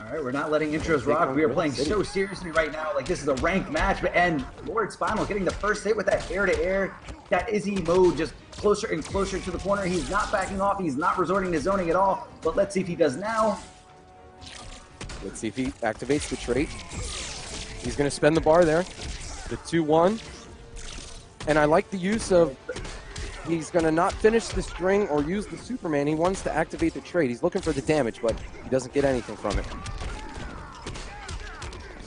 All right, we're not letting intros rock. We are playing so seriously right now, like this is a ranked match. And LordSpinal getting the first hit with that air-to-air. That IzzyMode just closer and closer to the corner. He's not backing off. He's not resorting to zoning at all. But let's see if he does now. Let's see if he activates the trait. He's going to spend the bar there. The 2-1. And I like the use of... He's going to not finish the string or use the Superman. He wants to activate the trait. He's looking for the damage, but he doesn't get anything from it.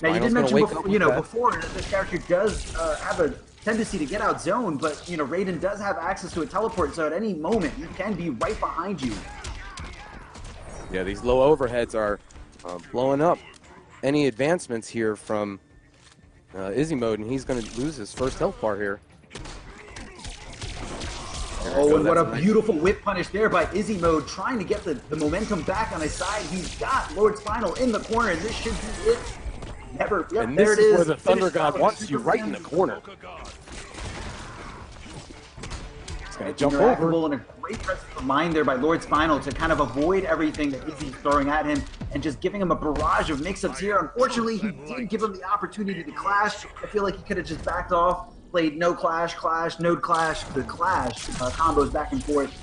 Now, you did mention before, this character does have a tendency to get out zoned, but, Raiden does have access to a teleport, so at any moment, he can be right behind you. Yeah, these low overheads are blowing up any advancements here from IzzyMode, and he's going to lose his first health bar here. Oh, and what a beautiful whip punish there by IzzyMode, trying to get the momentum back on his side. He's got LordSpinal in the corner, and this should be it. Never. Yep, and this is where the Thunder God wants you, right in the corner. He's going to jump over. And a great presence of mind there by LordSpinal to kind of avoid everything that Izzy's throwing at him and just giving him a barrage of mix-ups here. Unfortunately, he did give him the opportunity to clash. I feel like he could have just backed off. Played no clash, clash, no clash, the clash combos back and forth.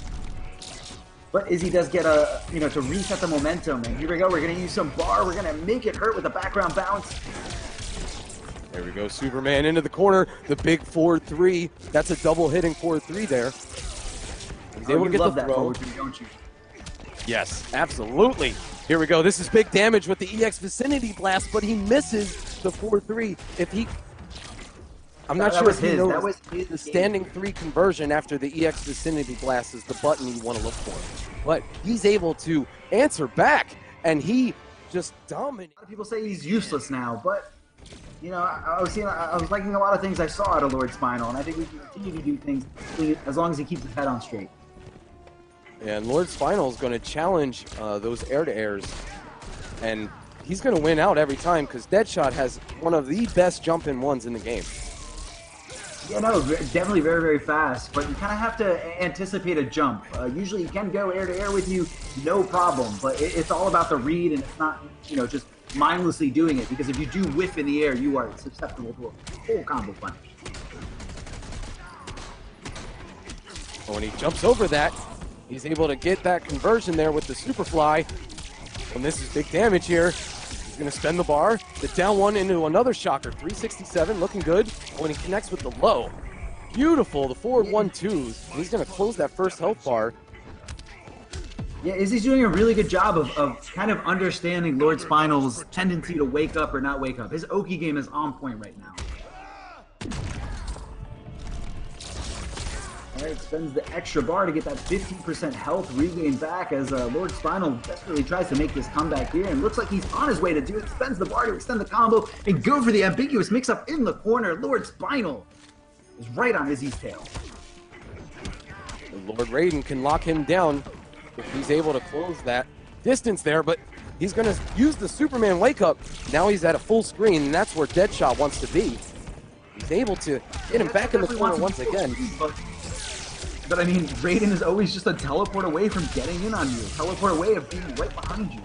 But Izzy does get to reset the momentum. And here we go. We're going to use some bar. We're going to make it hurt with a background bounce. There we go. Superman into the corner. The big 4-3. That's a double hitting 4-3 there. He's able to get the throw. Don't you? Yes, absolutely. Here we go. This is big damage with the EX Vicinity Blast, but he misses the 4-3. If he... I'm not sure if he knows the standing 3 conversion after the EX Vicinity Blast is the button you want to look for. But he's able to answer back, and he just dominates. A lot of people say he's useless now, but, I was liking a lot of things I saw out of LordSpinal, and I think we can continue to do things as long as he keeps his head on straight. And LordSpinal is going to challenge those air-to-airs, and he's going to win out every time because Deadshot has one of the best jump-in ones in the game. Yeah, no, definitely very, very fast, but you kind of have to anticipate a jump. Usually you can go air-to-air with you, no problem, but it's all about the read, and it's not, just mindlessly doing it, because if you do whiff in the air, you are susceptible to a full combo punish. Oh, and he jumps over that. He's able to get that conversion there with the Superfly, and this is big damage here. He's going to spend the bar. The down one into another shocker. 367, looking good. When he connects with the low. Beautiful, the forward 1-2s. He's going to close that first health bar. Yeah, Izzy's doing a really good job of kind of understanding LordSpinal's tendency to wake up or not wake up. His Oki game is on point right now. All right, spends the extra bar to get that 15% health regain back as LordSpinal desperately tries to make this comeback here, and looks like he's on his way to do it. Spends the bar to extend the combo and go for the ambiguous mix-up in the corner. LordSpinal is right on Izzy's tail. Lord Raiden can lock him down if he's able to close that distance there, but he's going to use the Superman wake-up. Now he's at a full screen, and that's where Deadshot wants to be. He's able to get him back in the corner once again. But I mean, Raiden is always just a teleport away from getting in on you. Teleport away of being right behind you.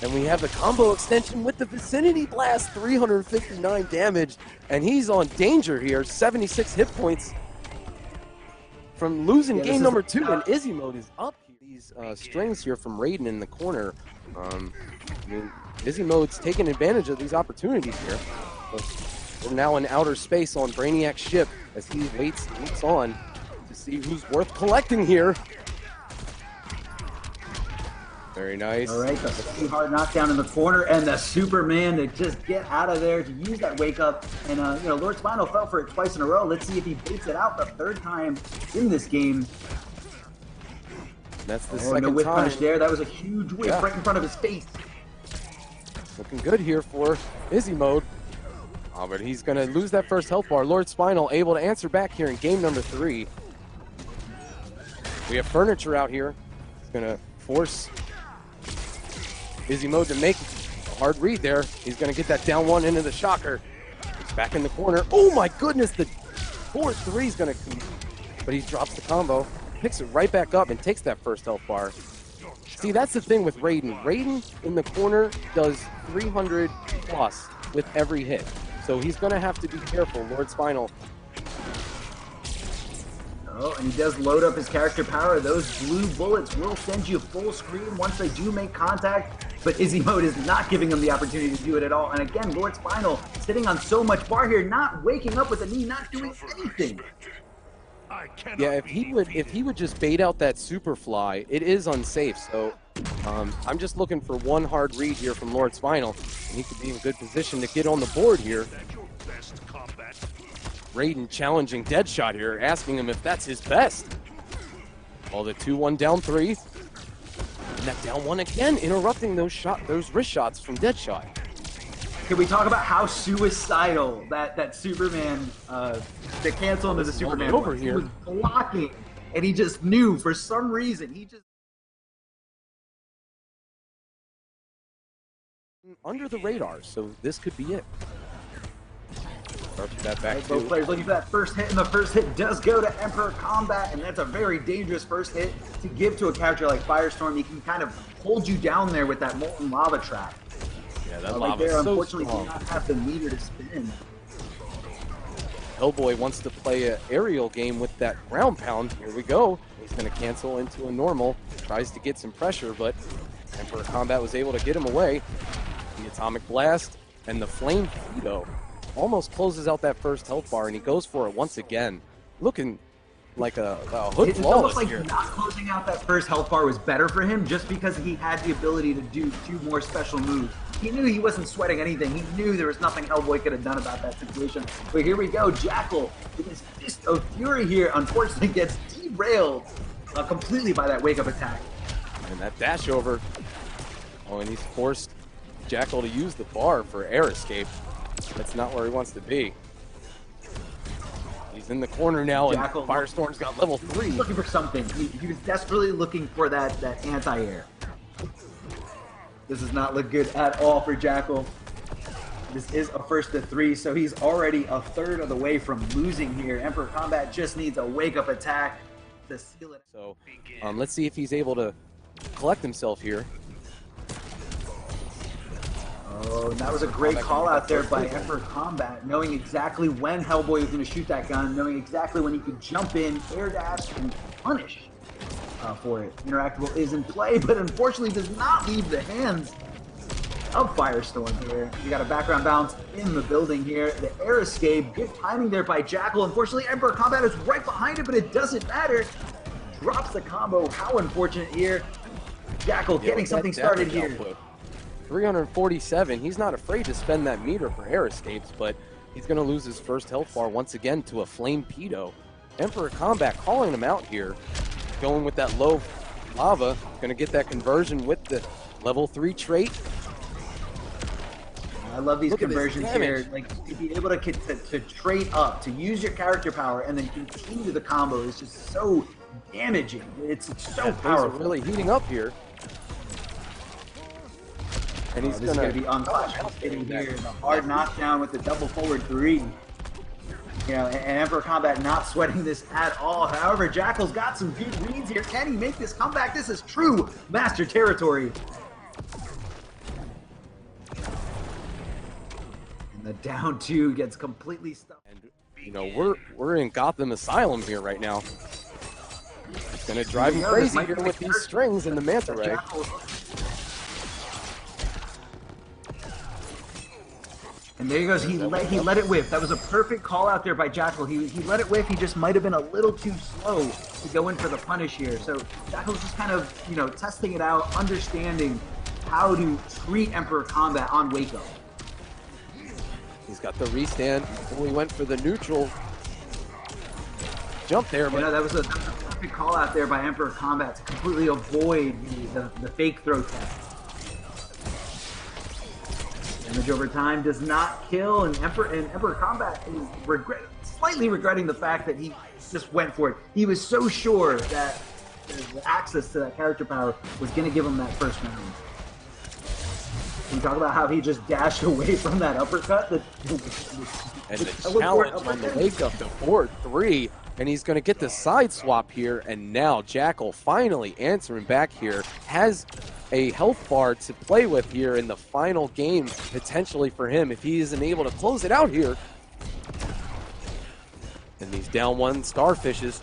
And we have the combo extension with the Vicinity Blast, 359 damage. And he's on danger here, 76 hit points from losing game number 2. And IzzyMode is up here. These strings here from Raiden in the corner. I mean, IzzyMode's taking advantage of these opportunities here. We're now in outer space on Brainiac's ship as he waits on to see who's worth collecting here. Very nice. All right, that's a hard knockdown in the corner, and the Superman to just get out of there to use that wake up. And LordSpinal fell for it twice in a row. Let's see if he baits it out the 3rd time in this game. That's the second no whip time. Punish there. That was a huge whip right in front of his face. Looking good here for IzzyMode. Oh, but he's going to lose that first health bar. LordSpinal able to answer back here in game number 3. We have Furniture out here. He's going to force IzzyMode to make a hard read there. He's going to get that down one into the shocker. It's back in the corner. Oh my goodness, the 4-3 is going to come. But he drops the combo, picks it right back up, and takes that first health bar. See, that's the thing with Raiden. Raiden in the corner does 300 plus with every hit. So he's going to have to be careful. LordSpinal. Oh, and he does load up his character power. Those blue bullets will send you full screen once they do make contact. But IzzyMode is not giving him the opportunity to do it at all. And again, LordSpinal sitting on so much bar here, not waking up with a knee, not doing anything. Yeah, if he would just bait out that Superfly, it is unsafe. So I'm just looking for one hard read here from LordSpinal, and he could be in good position to get on the board here. Raiden challenging Deadshot here, asking him if that's his best. Well, the 2-1 down 3. And that down 1 again, interrupting those wrist shots from Deadshot. Can we talk about how suicidal that Superman, the cancel into the Superman over was? here. He was blocking, and he just knew for some reason, he just... Under the radar, so this could be it. That back both players looking for that first hit, and the first hit does go to Emperor Kombat, and that's a very dangerous first hit to give to a character like Firestorm. He can kind of hold you down there with that molten lava trap. Yeah, that right lava there, is so unfortunately, strong. does not have the meter to spin. Hellboy wants to play an aerial game with that ground pound. Here we go. He's going to cancel into a normal. Tries to get some pressure, but Emperor Kombat was able to get him away. The Atomic Blast and the Flame Fido almost closes out that first health bar, and he goes for it once again. Looking like a hood It's flawless almost like here. not closing out that first health bar was better for him just because he had the ability to do 2 more special moves. He knew he wasn't sweating anything. He knew there was nothing Hellboy could have done about that situation. But here we go. Jackal, with his Fist of Fury here, unfortunately gets derailed completely by that wake-up attack. And that dash over. Oh, and he's forced Jackal to use the bar for air escape. That's not where he wants to be. He's in the corner now, Jackal, and Firestorm's got level 3. He's looking for something. He was desperately looking for that anti-air. This does not look good at all for Jackal. This is a first to 3, so he's already a third of the way from losing here. Emperor Kombat just needs a wake-up attack to seal it. So let's see if he's able to collect himself here. Oh, that was a great call out there by Emperor Kombat, knowing exactly when Hellboy was going to shoot that gun, knowing exactly when he could jump in, air dash, and punish for it. Interactable is in play, but unfortunately does not leave the hands of Firestorm here. You got a background bounce in the building here. The air escape, good timing there by Jackal. Unfortunately, Emperor Kombat is right behind it, but it doesn't matter. Drops the combo. How unfortunate here. Jackal getting something started here. 347. He's not afraid to spend that meter for air escapes, but he's going to lose his first health bar once again to a Flame Pedo. Emperor Kombat calling him out here, going with that low lava. Going to get that conversion with the level 3 trait. I love these conversions here. Like, to be able to trade up, to use your character power, and then continue the combo is just so damaging. It's so powerful. Really heating up here. And he's going to be on Clash hitting here. The hard knockdown with the double forward 3. You know, and Emperor Kombat not sweating this at all. However, Jackal's got some good reads here. Can he make this comeback? This is true master territory. And the down 2 gets completely stuck. And you know, we're in Gotham Asylum here right now. It's going to drive him crazy here with these strings and the Manta Ray. And there he goes. He let it whiff. That was a perfect call out there by Jackal. He let it whiff. He just might have been a little too slow to go in for the punish here. So Jackal's just kind of, you know, testing it out, understanding how to treat Emperor Kombat on Wake Up. He's got the restand before he went for the neutral jump there. But you know, that was a perfect call out there by Emperor Kombat to completely avoid the fake throw test. Damage over time does not kill, and Emperor Kombat is slightly regretting the fact that he just went for it. He was so sure that the access to that character power was going to give him that first round. Can you talk about how he just dashed away from that uppercut? And the challenge on the wake up to 4-3. And he's going to get the side swap here, and now Jackal finally answering back here. Has a health bar to play with here in the final game, potentially for him, if he isn't able to close it out here. And these down one starfishes.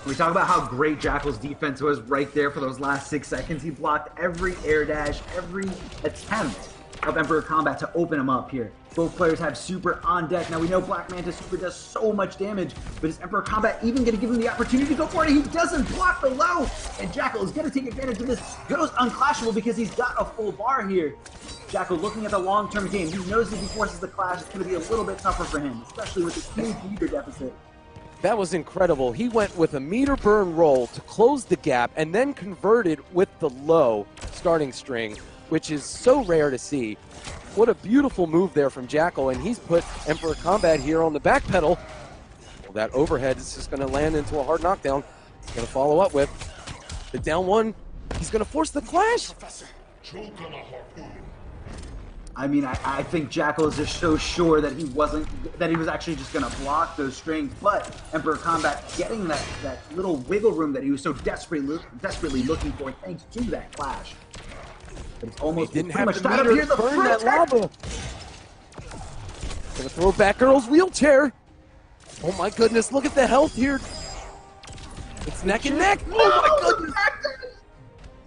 We talk about how great Jackal's defense was right there for those last 6 seconds. He blocked every air dash, every attempt of Emperor Kombat to open him up here. Both players have super on deck. Now we know Black Manta super does so much damage, but is Emperor Kombat even going to give him the opportunity to go for it? He doesn't block the low, and Jackal is going to take advantage of this. Goes unclashable because he's got a full bar here. Jackal looking at the long-term game. He knows if he forces the clash, it's going to be a little bit tougher for him, especially with this huge meter deficit. That was incredible. He went with a meter burn roll to close the gap and then converted with the low starting string, which is so rare to see. What a beautiful move there from Jackal, and he's put Emperor Kombat here on the back pedal. Well, that overhead is just going to land into a hard knockdown. He's going to follow up with the down one. He's going to force the clash. I mean, I think Jackal is just so sure that he was actually just going to block those strings, but Emperor Kombat getting that little wiggle room that he was so desperately looking for thanks to that clash. But it's almost didn't pretty have much to tied up here. The burn that lava. Gonna throw back girl's wheelchair. Oh my goodness, look at the health here. It's neck and neck. Oh my goodness.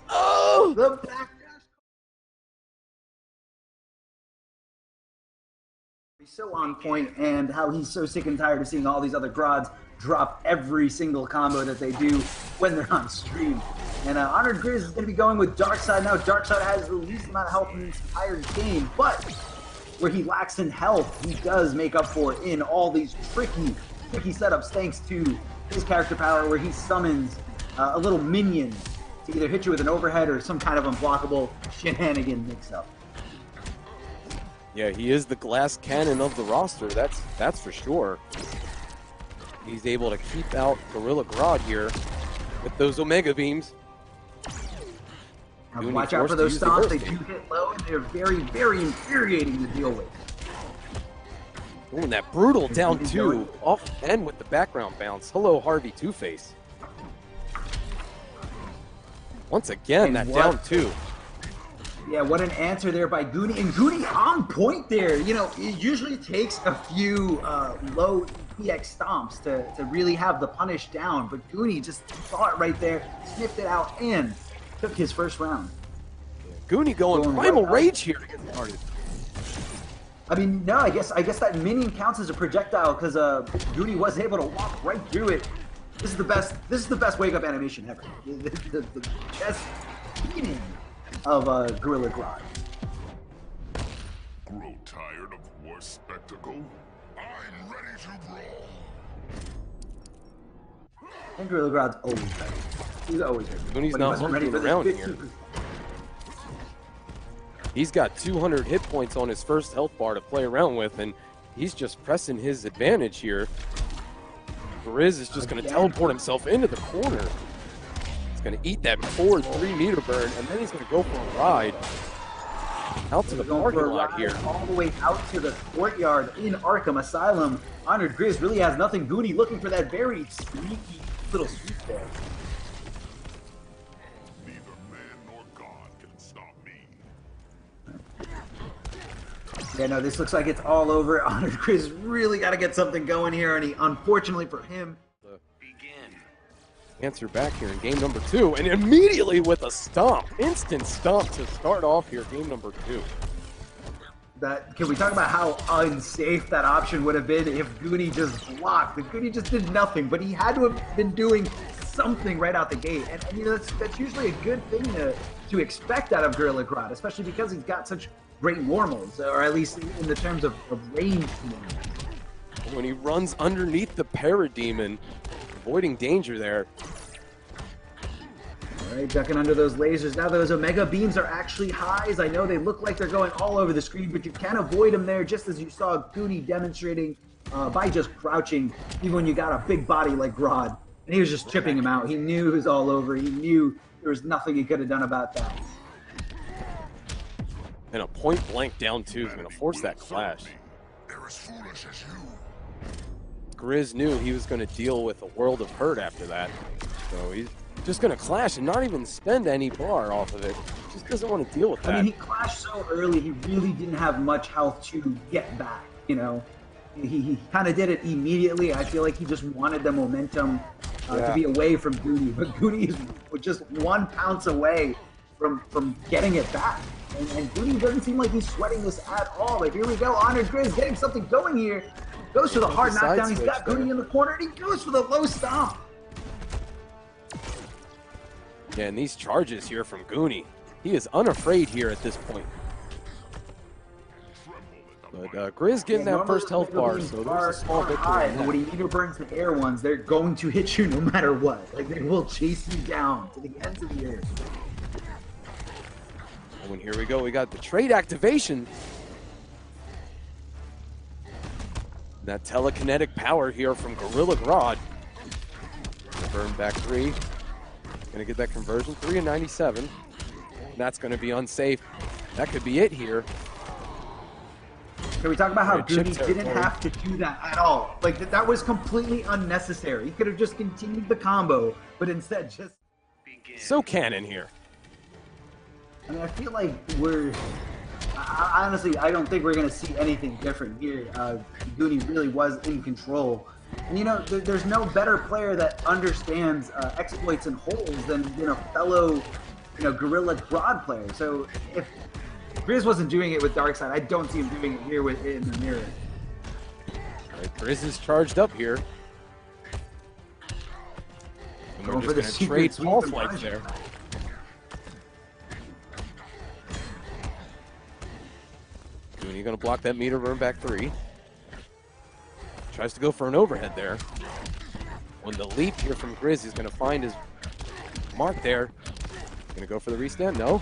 Oh! The back. He's so on point, and how he's so sick and tired of seeing all these other Grodds drop every single combo that they do when they're on stream. And Honored Griz is going to be going with Darkseid now. Darkseid has the least amount of health in this entire game, but where he lacks in health, he does make up for it in all these tricky setups thanks to his character power, where he summons a little minion to either hit you with an overhead or some kind of unblockable shenanigan mix-up. Yeah, he is the glass cannon of the roster, that's for sure. He's able to keep out Gorilla Grodd here with those Omega Beams. Now watch out for those stomps, they do hit low, and they're very, very infuriating to deal with. Ooh, and that brutal down two, off and with the background bounce. Hello, Harvey Two-Face. Once again, that down two. Yeah, what an answer there by Goonie. And Goonie on point there. You know, it usually takes a few low EX stomps to really have the punish down. But Goonie just saw it right there, sniffed it out, and took his first round. Goonie going primal rage here to get started. I mean, no, I guess that minion counts as a projectile because Goonie was able to walk right through it. This is the best wake up animation ever. The chest beating of Gorilla Grodd. Grow tired of war spectacle? I'm ready to brawl. And Gorilla Grodd's always ready. He's always ready. Gooney's not looking around here. He's got 200 hit points on his first health bar to play around with, and he's just pressing his advantage here. Griz is just going to teleport himself into the corner. He's going to eat that forward 3 meter burn, and then he's going to go for a ride out to the parking lot here. All the way out to the courtyard in Arkham Asylum. Honored Griz really has nothing. Goonie looking for that very sneaky little sweep there. Neither man nor God can stop me. Yeah, no, this looks like it's all over. Honored Griz really got to get something going here, and unfortunately for him, answer back here in game number 2, and immediately with a stomp, instant stomp to start off here, game number 2. Can we talk about how unsafe that option would have been if Goonie just blocked? If Goonie just did nothing, but he had to have been doing something right out the gate, and you know that's usually a good thing to expect out of Gorilla Grodd, especially because he's got such great normals, or at least in the terms of range. When he runs underneath the Parademon, avoiding danger there. All right, ducking under those lasers. Now those Omega Beams are actually highs. I know they look like they're going all over the screen, but you can avoid them there, just as you saw Goonie demonstrating by just crouching, even when you got a big body like Grodd. And he was just chipping him out. He knew it was all over. He knew there was nothing he could have done about that. And a point-blank down 2 is going to force that clash. They're as foolish as you. Griz knew he was going to deal with a world of hurt after that. So he's just going to clash and not even spend any bar off of it. Just doesn't want to deal with that. I mean, he clashed so early, he really didn't have much health to get back, you know? He kind of did it immediately. I feel like he just wanted the momentum to be away from Goonie. But Goonie is just 1 pounce away from getting it back. And Goonie doesn't seem like he's sweating this at all. Like, here we go. Honored Griz getting something going here. Goes for the hard knockdown. He's got Goonie in the corner, and he goes for the low stomp. Yeah, and these charges here from Goonie. He is unafraid here at this point. But Griz getting that first health bar, so there's a small victory. But when he meter burns the air ones, they're going to hit you no matter what. Like, they will chase you down to the ends of the earth. And here we go, we got the trade activation. That telekinetic power here from Gorilla Grodd. Burn back 3. Gonna get that conversion, 3 and 97. That's gonna be unsafe. That could be it here. Can we talk about how Goonie didn't have to do that at all? Like, that was completely unnecessary. He could have just continued the combo, but instead just... So canon here. I mean, I feel like honestly, I don't think we're going to see anything different here. Goonie really was in control. And, you know, there's no better player that understands exploits and holes than, you know, fellow, you know, Gorilla Grodd player. So if Griz wasn't doing it with Darkseid, I don't see him doing it here with in the mirror. All right, Griz is charged up here. And we're just going to trade pulse lights there. Goonie going to block that meter burn back 3. Tries to go for an overhead there. On the leap here from Griz, he's going to find his mark there. Going to go for the restand? No.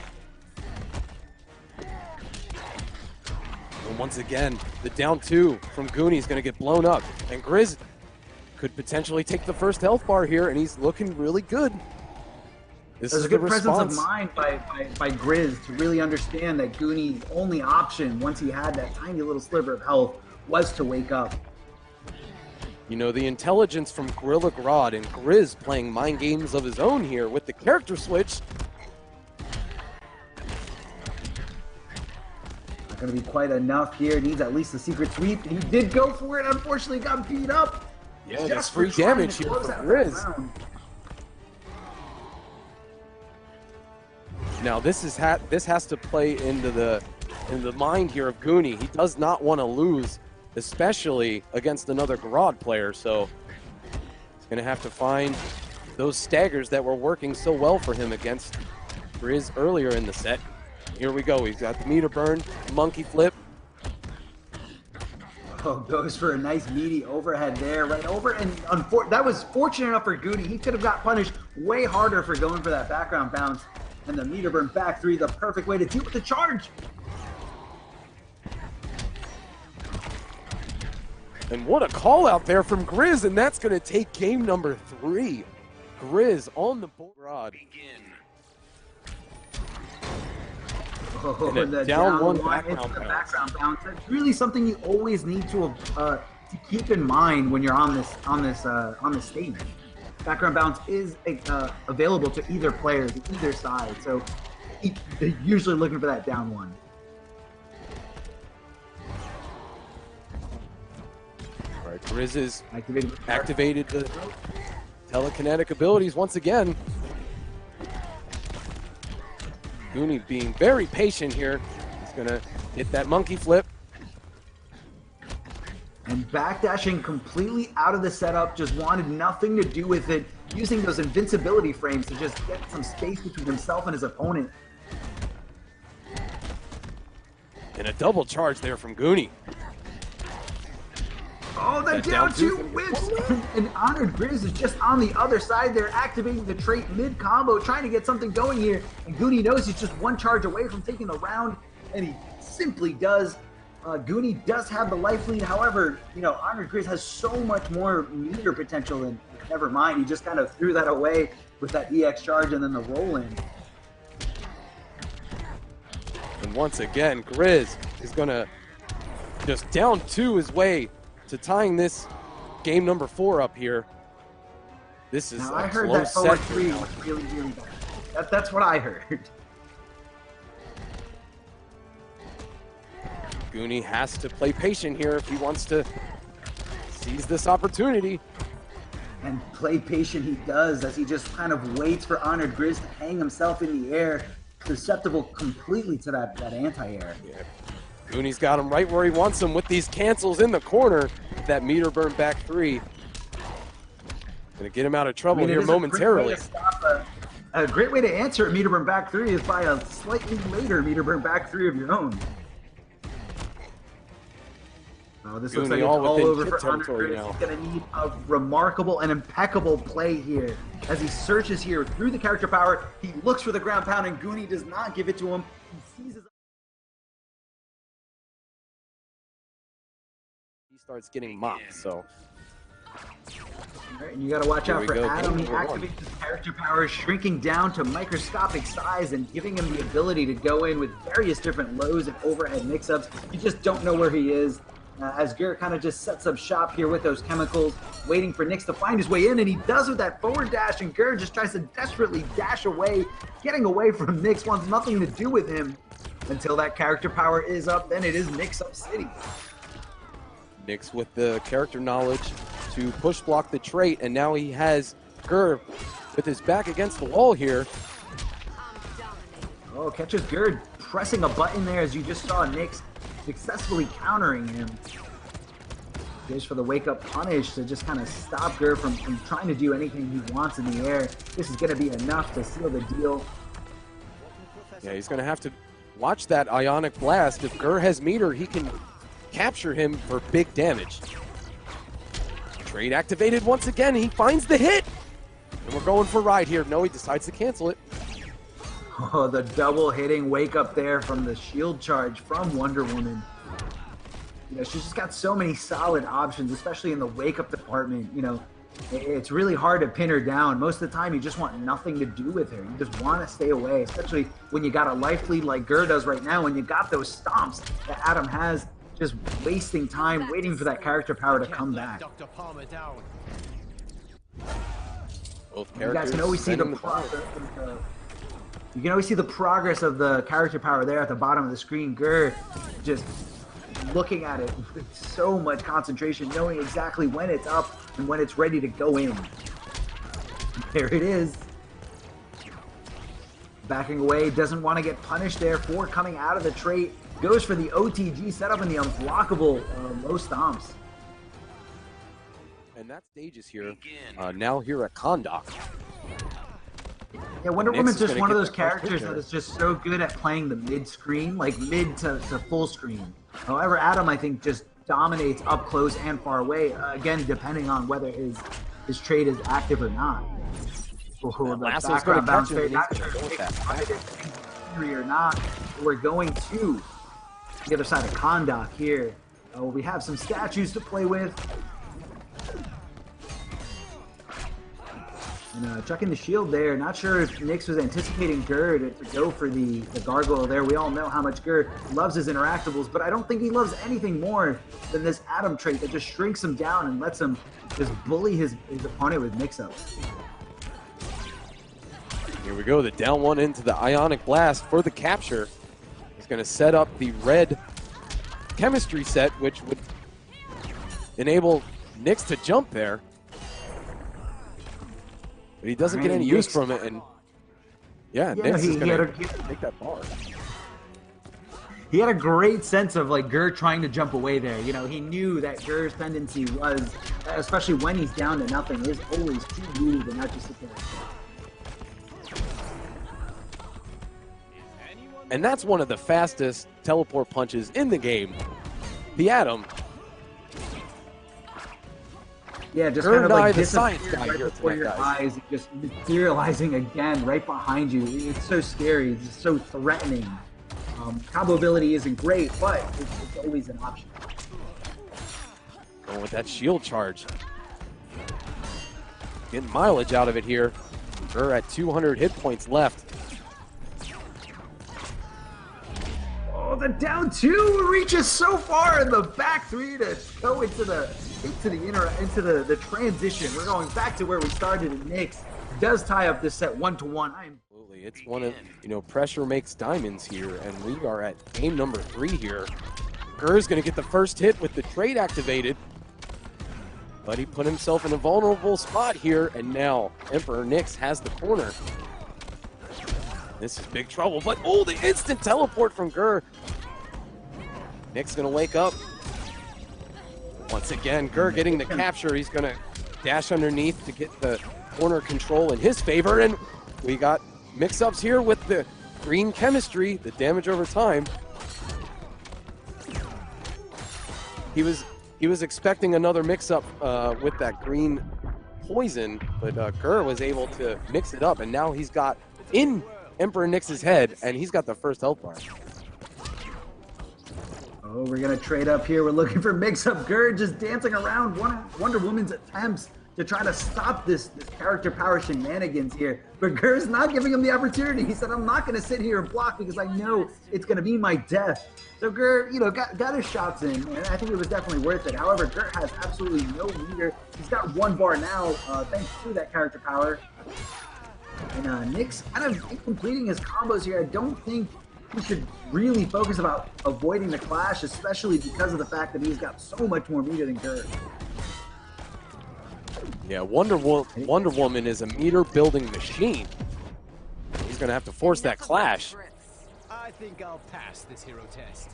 And once again, the down 2 from Goonie is going to get blown up. And Griz could potentially take the first health bar here, and he's looking really good. There's a good presence of mind by Griz to really understand that Goonie's only option, once he had that tiny little sliver of health, was to wake up. You know, the intelligence from Gorilla Grodd and Griz playing mind games of his own here with the character switch. Not going to be quite enough here. Needs at least a secret sweep. He did go for it. Unfortunately, got beat up. Yeah, that's free damage here from Griz. Now this has to play into the mind here of Goonie. He does not want to lose, especially against another Grodd player. So he's going to have to find those staggers that were working so well for him against Griz earlier in the set. Here we go. He's got the meter burn, monkey flip. Oh, goes for a nice meaty overhead there, right over. And that was fortunate enough for Goonie. He could have got punished way harder for going for that background bounce. And the meter burn back 3, the perfect way to deal with the charge. And what a call out there from Griz, and that's going to take game number 3. Griz on the board. Grodd. Oh, and the down one background bounce. That's really something you always need to keep in mind when you're on this stage. Background bounce is available to either player, to either side, so they're usually looking for that down 1. All right, Griz is activated the telekinetic abilities once again. Goonie being very patient here. He's gonna hit that monkey flip. And backdashing completely out of the setup, just wanted nothing to do with it, using those invincibility frames to just get some space between himself and his opponent. And a double charge there from Goonie. Oh, the down 2 whips! And Honored Griz is just on the other side there, activating the trait mid-combo, trying to get something going here. And Goonie knows he's just 1 charge away from taking the round, and he simply does. Goonie does have the life lead. However, you know, Honored Griz has so much more meter potential, and never mind, he just kind of threw that away with that EX charge and then the roll-in. And once again, Griz is going to just down 2 his way to tying this game number 4 up here. This is now, a I heard close that forward set 3 was really, really bad. That's what I heard. Goonie has to play patient here if he wants to seize this opportunity. And play patient he does, as he just kind of waits for Honored Griz to hang himself in the air, susceptible completely to that anti-air. Yeah. Goonie's got him right where he wants him with these cancels in the corner. That meter burn back 3. Gonna get him out of trouble here momentarily. A great way to answer a meter burn back 3 is by a slightly later meter burn back 3 of your own. Oh, this looks like it's all over for Honored Griz. He's going to need a remarkable and impeccable play here. As he searches here through the character power, he looks for the ground pound, and Goonie does not give it to him. He seizes. He starts getting mocked, so. All right, and you got to watch out for Adam. He activates his character power, shrinking down to microscopic size and giving him the ability to go in with various different lows and overhead mix-ups. You just don't know where he is. As GRR kind of just sets up shop here with those chemicals, waiting for Knicks to find his way in, and he does with that forward dash, and GRR just tries to desperately dash away, getting away from Knicks, wants nothing to do with him until that character power is up. Then it is Knicks up City. Knicks with the character knowledge to push block the trait, and now he has GRR with his back against the wall here. Oh, catches GRR pressing a button there, as you just saw Knicks successfully countering him. Goes for the wake-up punish to just kind of stop GRR from trying to do anything he wants in the air. This is going to be enough to seal the deal. Yeah, he's going to have to watch that Ionic Blast. If GRR has meter, he can capture him for big damage. Trade activated once again. He finds the hit. And we're going for ride here. No, he decides to cancel it. Oh, the double hitting wake up there from the shield charge from Wonder Woman. You know, she's just got so many solid options, especially in the wake up department. You know, it's really hard to pin her down. Most of the time, you just want nothing to do with her. You just want to stay away, especially when you got a life lead like GRR does right now, when you got those stomps that Adam has, just wasting time, waiting for that character power to come back. Both you guys can always see you can always see the progress of the character power there at the bottom of the screen. GRR just looking at it with so much concentration, knowing exactly when it's up and when it's ready to go in. There it is. Backing away, doesn't want to get punished there for coming out of the trait. Goes for the OTG setup and the unblockable low stomps. And that stage is here, now here at Kondak. Yeah, Wonder Woman's just one of those characters that is just so good at playing the mid-screen, like mid to full screen. However, Adam, I think, just dominates up close and far away, again, depending on whether his trade is active or not. Oh, the background bounce there, not sure if it's or not. We're going to the other side of Kondak here. We have some statues to play with. And chucking the shield there. Not sure if Knicks was anticipating GRR to go for the gargoyle there. We all know how much GRR loves his interactables, but I don't think he loves anything more than this Adam trait that just shrinks him down and lets him just bully his opponent with mix-ups. Here we go, the down one into the Ionic Blast for the capture. He's going to set up the red chemistry set, which would enable Knicks to jump there. But he doesn't get any use from it, and Knicks is going to take that bar. He had a great sense of like GRR trying to jump away there. You know, he knew that GRR's tendency was, especially when he's down to nothing, is always to move and not just sit there. And that's one of the fastest teleport punches in the game. The Atom. Yeah, just kind of like disappearing right before your eyes, just materializing again right behind you. It's so scary. It's so threatening. Combo ability isn't great, but it's always an option. Going with that shield charge. Getting mileage out of it here. GRR at 200 hit points left. Oh, the down two reaches so far in the back three to go into the into the transition. We're going back to where we started, and Knicks does tie up this set 1-1. Absolutely, it's one of, you know, pressure makes diamonds here, and we are at game number 3 here. GRR's gonna get the first hit with the trade activated, but he put himself in a vulnerable spot here, and now Emperor Knicks has the corner. This is big trouble, but oh, the instant teleport from GRR. Knicks gonna wake up. Once again, GRR getting the capture. He's gonna dash underneath to get the corner control in his favor, and we got mix-ups here with the green chemistry, the damage over time. He was expecting another mix-up with that green poison, but GRR was able to mix it up, and now he's got in Emperor Knicks' head, and he's got the first health bar. Oh, we're gonna trade up here. We're looking for mix-up. GRR just dancing around Wonder Woman's attempts to try to stop this character power shenanigans here. But GRR's not giving him the opportunity. He said, I'm not gonna sit here and block because I know it's gonna be my death. So GRR, you know, got his shots in, and I think it was definitely worth it. However, GRR has absolutely no meter. He's got 1 bar now, thanks to that character power. And Knicks kind of completing his combos here. I don't think he should really focus about avoiding the clash, especially because of the fact that he's got so much more meter than GRR. Yeah, Wonder Woman is a meter building machine. He's gonna have to force that clash. I think I'll pass this hero test.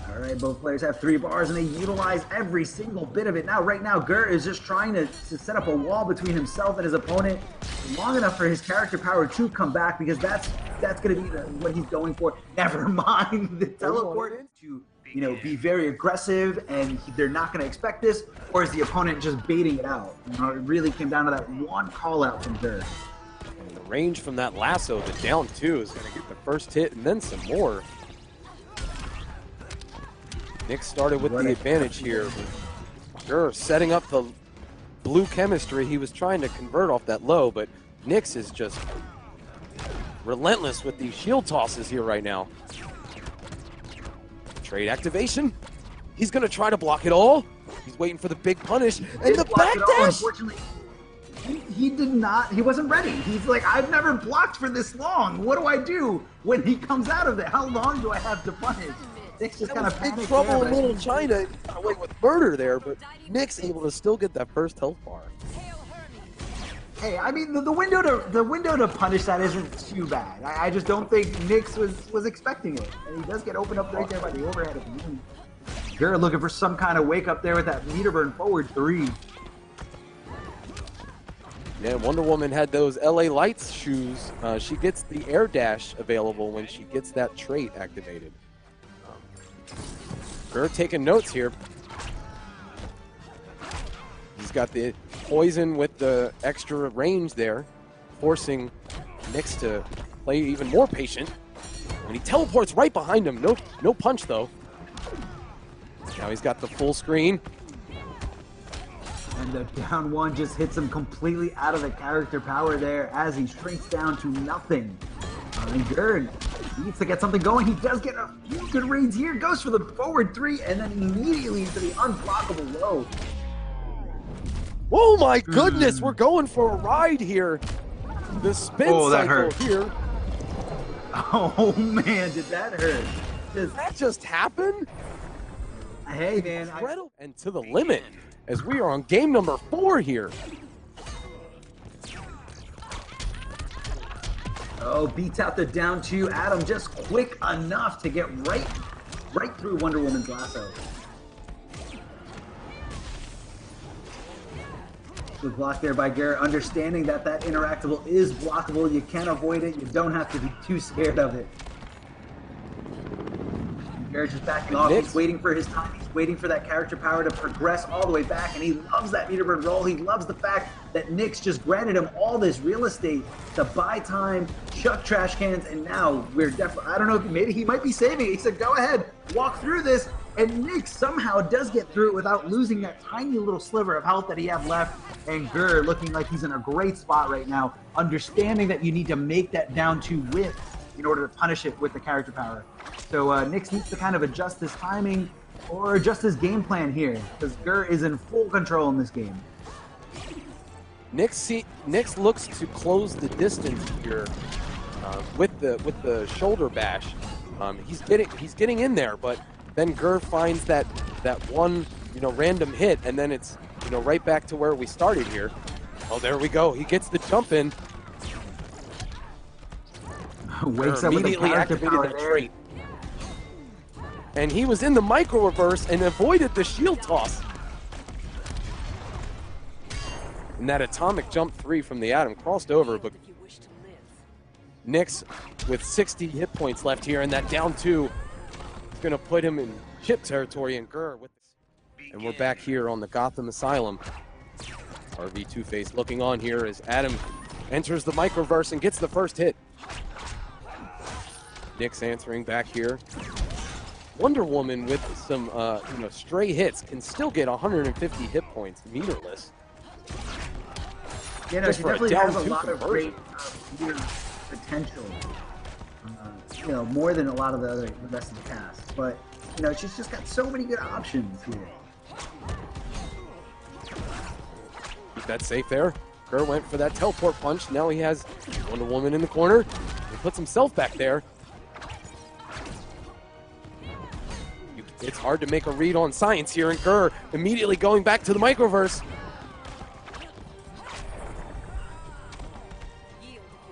All right, both players have 3 bars, and they utilize every single bit of it. Now, right now, GRR is just trying to set up a wall between himself and his opponent long enough for his character power to come back, because that's going to be what he's going for. Never mind the teleport to, you know, be very aggressive, and they're not going to expect this, or is the opponent just baiting it out? You know, it really came down to that one call out from GRR. And the range from that lasso, the down 2, is going to get the first hit and then some more. Knicks started with the advantage here. GRR setting up the blue chemistry. He was trying to convert off that low, but Knicks is just relentless with these shield tosses here right now. Trade activation. He's going to try to block it all. He's waiting for the big punish. And the backdash! Unfortunately, he did not. He wasn't ready. He's like, I've never blocked for this long. What do I do when he comes out of it? How long do I have to punish? Knicks just kind of big trouble in Little China. Got away with murder there, but Knicks able to still get that first health bar. Hey, I mean, the window to punish that isn't too bad. I just don't think Knicks was expecting it, and he does get opened up right there by the overhead of the moon. GRR looking for some kind of wake up there with that meter burn forward 3. Yeah, Wonder Woman had those LA Lights shoes. She gets the air dash available when she gets that trait activated. GRR taking notes here. He's got the poison with the extra range there, forcing Knicks to play even more patient. And he teleports right behind him. No punch though. Now he's got the full screen. And the down 1 just hits him completely out of the character power there as he shrinks down to nothing. And GRR needs to get something going. He does get a few good reads here. Goes for the forward 3 and then immediately into the unblockable low. Oh my goodness, we're going for a ride here. The spin cycle here. Oh man, did that hurt? Did that just happen? Hey man. And to the limit as we are on game number 4 here. Oh, beats out the down 2. Adam just quick enough to get right through Wonder Woman's lasso. Good block there by GRR, understanding that that interactable is blockable. You can avoid it. You don't have to be too scared of it. GRR just backing off. He's waiting for his time. He's waiting for that character power to progress all the way back, and he loves that meter burn roll. He loves the fact that Knicks just granted him all this real estate to buy time, chuck trash cans, and now we're definitely, I don't know, maybe he might be saving it. He said, go ahead, walk through this, and Knicks somehow does get through it without losing that tiny little sliver of health that he had left, and GRR looking like he's in a great spot right now, understanding that you need to make that down 2 whiff in order to punish it with the character power. So Knicks needs to kind of adjust his timing, or just his game plan here, because GRR is in full control in this game. Knicks looks to close the distance here with the shoulder bash. He's getting in there, but then GRR finds that one random hit, and then it's right back to where we started here. Oh, there we go. He gets the jump in. Wakes up immediately with activated that trait. And he was in the micro reverse and avoided the shield toss. And that atomic jump 3 from the Atom crossed over, but Knicks with 60 hit points left here, and that down 2 is going to put him in chip territory and GRR with this. And we're back here on the Gotham Asylum. RV Two-Face looking on here as Adam enters the microverse and gets the first hit. Knicks answering back here. Wonder Woman with some stray hits can still get 150 hit points meterless. Yeah, no, she definitely has a lot of great meter potential. More than a lot of the rest of the cast. But she's just got so many good options here. Keep that safe there. GRR went for that teleport punch. Now he has Wonder Woman in the corner. He puts himself back there. It's hard to make a read on science here, and GRR immediately going back to the microverse.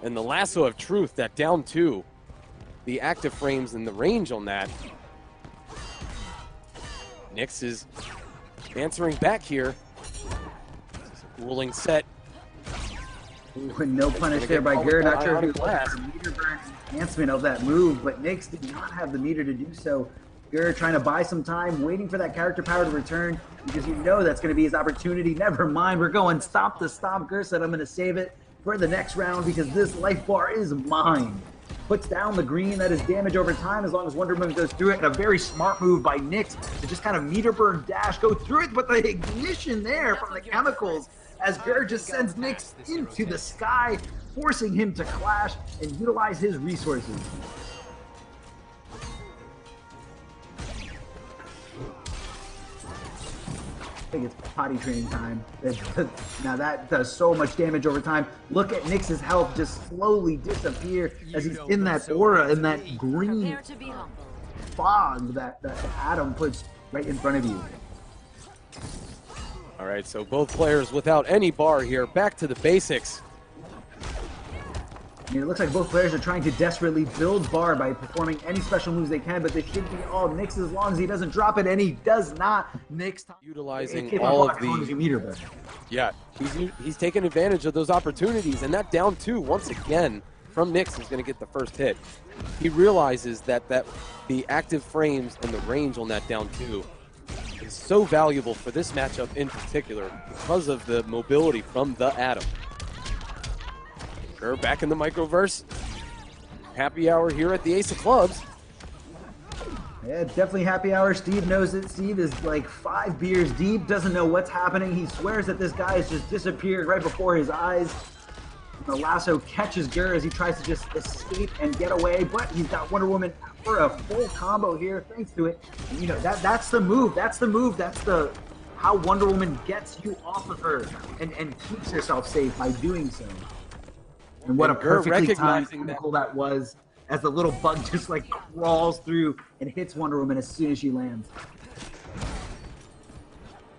And the lasso of truth, that down 2. The active frames and the range on that. Knicks is answering back here. Ruling set. Ooh, no punish there by GRR. Not sure if he was looking for meter burn enhancement of that move, but Knicks did not have the meter to do so. GRR trying to buy some time, waiting for that character power to return, because that's going to be his opportunity. Never mind, we're going stop to stop. GRR said, I'm going to save it for the next round because this life bar is mine. Puts down the green. That is damage over time as long as Wonder Woman goes through it. And a very smart move by Knicks to just kind of meter burn dash, go through it, but the ignition there from the chemicals as GRR just sends Knicks into the sky, forcing him to clash and utilize his resources. I think it's potty training time. Now that does so much damage over time. Look at Knicks' health just slowly disappear as he's in that aura, in that green fog that Atom puts right in front of you. All right, so both players without any bar here. Back to the basics. It looks like both players are trying to desperately build bar by performing any special moves they can, but they should be all Knicks as long as he doesn't drop it, and he does not. Knicks utilizing all of the... Yeah, he's taking advantage of those opportunities, and that down 2 once again from Knicks is going to get the first hit. He realizes that the active frames and the range on that down 2 is so valuable for this matchup in particular because of the mobility from the Atom. GRR back in the microverse. Happy hour here at the Ace of Clubs. Yeah, definitely happy hour. Steve knows it. Steve is like 5 beers deep, doesn't know what's happening. He swears that this guy has just disappeared right before his eyes. The lasso catches GRR as he tries to just escape and get away, but he's got Wonder Woman for a full combo here thanks to it. And, that's the move. That's the move. That's how Wonder Woman gets you off of her and keeps herself safe by doing so. And what a perfectly timed chemical that was, as the little bug just like crawls through and hits Wonder Woman as soon as she lands.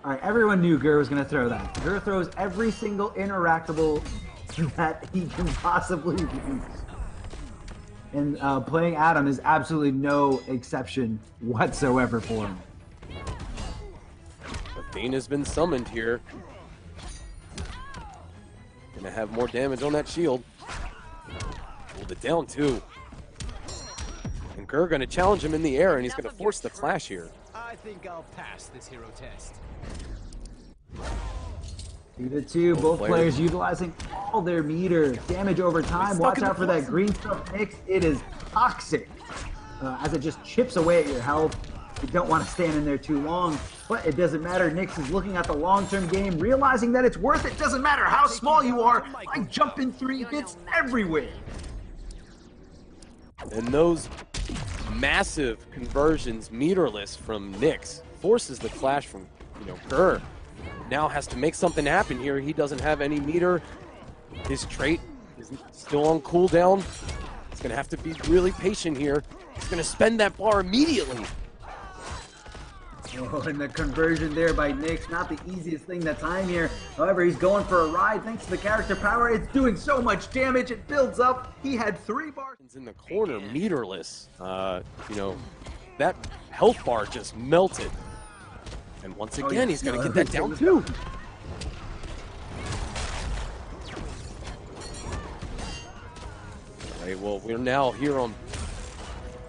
All right, everyone knew GRR was going to throw that. GRR throws every single interactable that he can possibly use. And playing Atom is absolutely no exception whatsoever for him. Athena's been summoned here. Gonna have more damage on that shield. Hold it down too. And GRR gonna challenge him in the air, and he's gonna force the clash here. I think I'll pass this hero test. 2-2, both players utilizing all their meter. Damage over time. Watch out for that green stuff mix. It is toxic as it just chips away at your health. You don't want to stand in there too long, but it doesn't matter. Knicks is looking at the long-term game, realizing that it's worth it. Doesn't matter how small you are. I jump in 3 hits everywhere. And those massive conversions, meterless from Knicks. Forces the clash from, GRR. Now has to make something happen here. He doesn't have any meter. His trait is still on cooldown. He's going to have to be really patient here. He's going to spend that bar immediately. Oh, and the conversion there by Knicks, not the easiest thing that's time here. However, he's going for a ride thanks to the character power. It's doing so much damage, it builds up. He had 3 bars. In the corner, meterless. That health bar just melted. And once again, he's going to get that down too. All right, well, we're now here on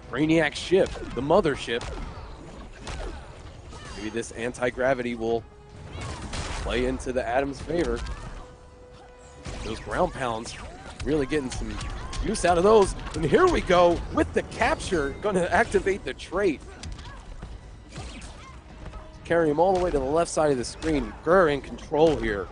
Brainiac's ship, the mothership. Maybe this anti-gravity will play into the Atom's favor. Those ground pounds, really getting some use out of those. And here we go with the capture, going to activate the trait. Carry him all the way to the left side of the screen. GRR in control here.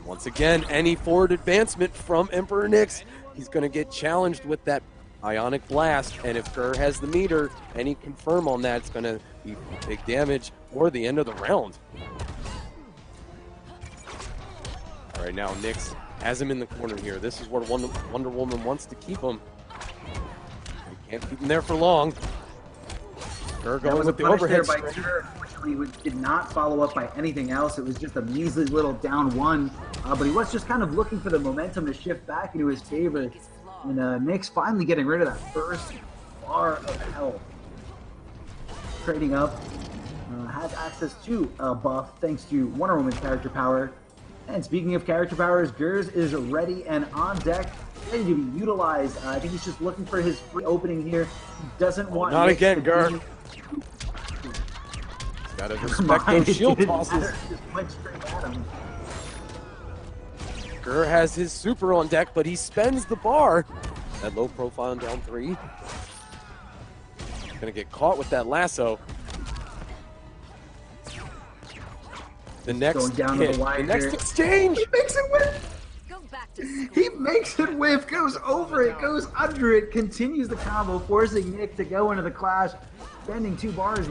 Once again, any forward advancement from Emperor Knicks, he's going to get challenged with that Ionic Blast, and if GRR has the meter, any confirm on that, it's going to be big damage or the end of the round. All right, now Knicks has him in the corner here. This is where Wonder Woman wants to keep him. He can't keep him there for long. GRR going with the overhead strike. Unfortunately, did not follow up by anything else. It was just a measly little down one, but he was just kind of looking for the momentum to shift back into his favor. And Knicks finally getting rid of that first bar of health. Trading up, has access to a buff thanks to Wonder Woman's character power. And speaking of character powers, Griz is ready and on deck, ready to be utilized. I think he's just looking for his free opening here. He doesn't want not Knicks again, GRR. Gotta respect those shield tosses. Just went straight at him. GRR has his super on deck, but he spends the bar. That low profile in down 3. Gonna get caught with that lasso. The next down hit, to the wire the next here. exchange. He makes it whiff. He makes it whiff, goes over it, goes under it, continues the combo, forcing Nick to go into the clash, spending 2 bars,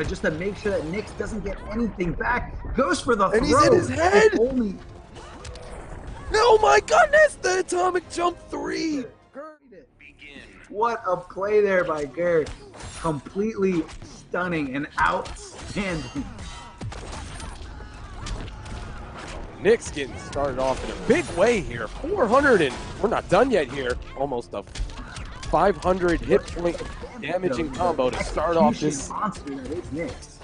just to make sure that Knicks doesn't get anything back. Goes for the and throw. He's in his head. Oh my goodness! The atomic jump 3. What a play there by GRR. Completely stunning and outstanding. Knicks getting started off in a big way here. 400 and we're not done yet here. Almost a 500 hit point damaging combo to start off this. Monster that is Knicks.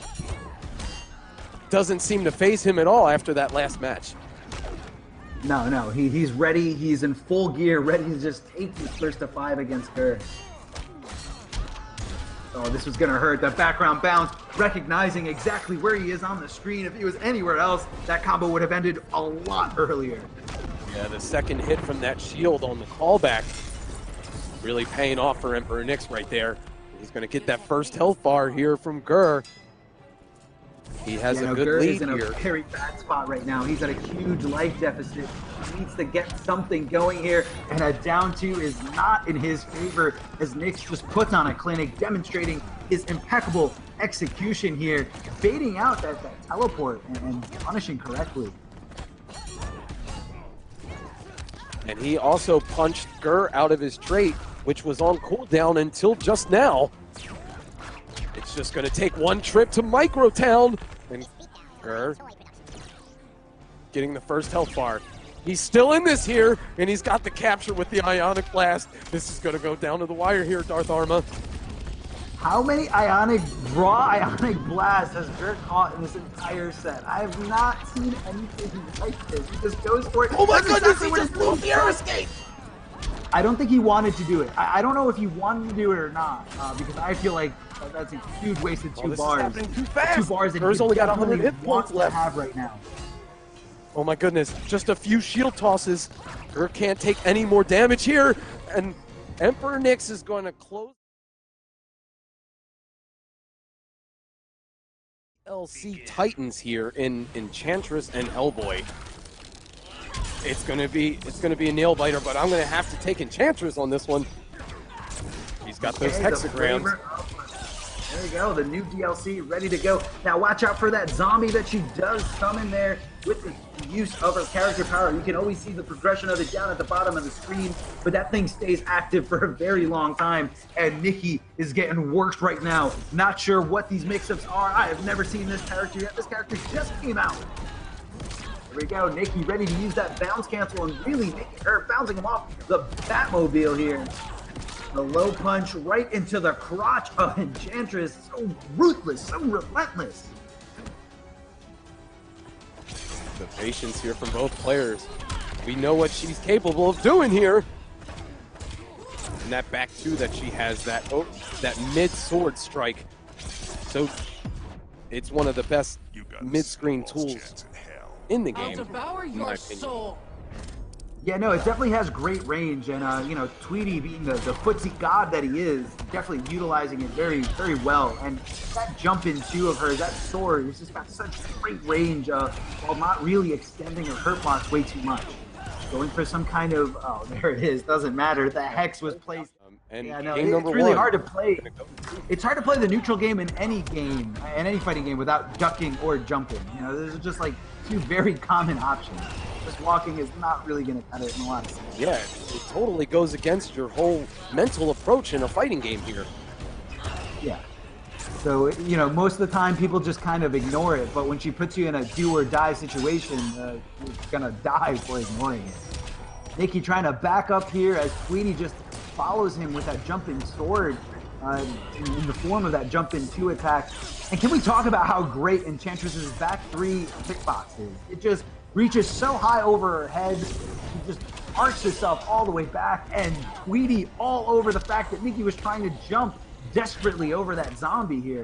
Doesn't seem to phase him at all after that last match. No, he's ready. He's in full gear, ready to just take this first to 5 against GRR. Oh, this was gonna hurt. That background bounce, recognizing exactly where he is on the screen. If he was anywhere else, that combo would have ended a lot earlier. Yeah, the second hit from that shield on the callback really paying off for Emperor Knicks right there. He's gonna get that first health bar here from GRR. He has a good GRR lead is in here. a very bad spot right now. He's at a huge life deficit. He needs to get something going here, and a down 2 is not in his favor as Knicks just puts on a clinic, demonstrating his impeccable execution here, baiting out that teleport and punishing correctly. And he also punched GRR out of his trait, which was on cooldown until just now. It's just going to take one trip to Microtown, and GRR getting the first health bar. He's still in this here, and he's got the capture with the Ionic Blast. This is going to go down to the wire here, Darth Arma. How many raw Ionic Blasts has GRR caught in this entire set? I have not seen anything like this. He just goes for it. Oh my That's goodness, exactly he just blew the air escape! I don't think he wanted to do it. I don't know if he wanted to do it or not, because I feel like that's a huge wasted 2 this bars. is happening too fast. 2 bars that GRR's he only got 100 definitely hit points wants to left. have right now. Oh my goodness, just a few shield tosses. GRR can't take any more damage here, and Emperor Knicks is going to close. LC Titans here in Enchantress and Hellboy. It's gonna be a nail biter, but I'm gonna have to take Enchantress on this one. He's got those Okay, hexagrams. There you go, the new DLC ready to go. Now watch out for that zombie that she does summon there with the use of her character power. You can always see the progression of it down at the bottom of the screen, but that thing stays active for a very long time, and Nicky is getting worked right now. Not sure what these mix-ups are. I have never seen this character yet. This character just came out. There we go, Nicky ready to use that bounce cancel and really making her bouncing him off the Batmobile here. The low punch right into the crotch of Enchantress. So ruthless, so relentless. The patience here from both players. We know what she's capable of doing here. And that back two that she has, that mid-sword strike. So it's one of the best mid-screen tools in the game, in my opinion. Yeah, no, it definitely has great range, and you know, Tweedy being the footsie god that he is, definitely utilizing it very, very well. And that jump in two of hers, that sword, it's just got such great range while not really extending her hurt blocks way too much. Going for some kind of, oh, there it is, doesn't matter. The hex was placed. And yeah, no, game it's number really one. hard to play. It's hard to play the neutral game in any fighting game without ducking or jumping. You know, those are just like two very common options. Just walking is not really going to cut it in a lot of sense. Yeah, it totally goes against your whole mental approach in a fighting game here. Yeah. So, you know, most of the time people just kind of ignore it, but when she puts you in a do or die situation, you're going to die for ignoring it. Nicky trying to back up here as Tweedy just follows him with that jumping sword in the form of that jump in two attack. And can we talk about how great Enchantress's back three hitbox is? It just reaches so high over her head, she just arcs herself all the way back, and Tweedy all over the fact that Nicky was trying to jump desperately over that zombie here.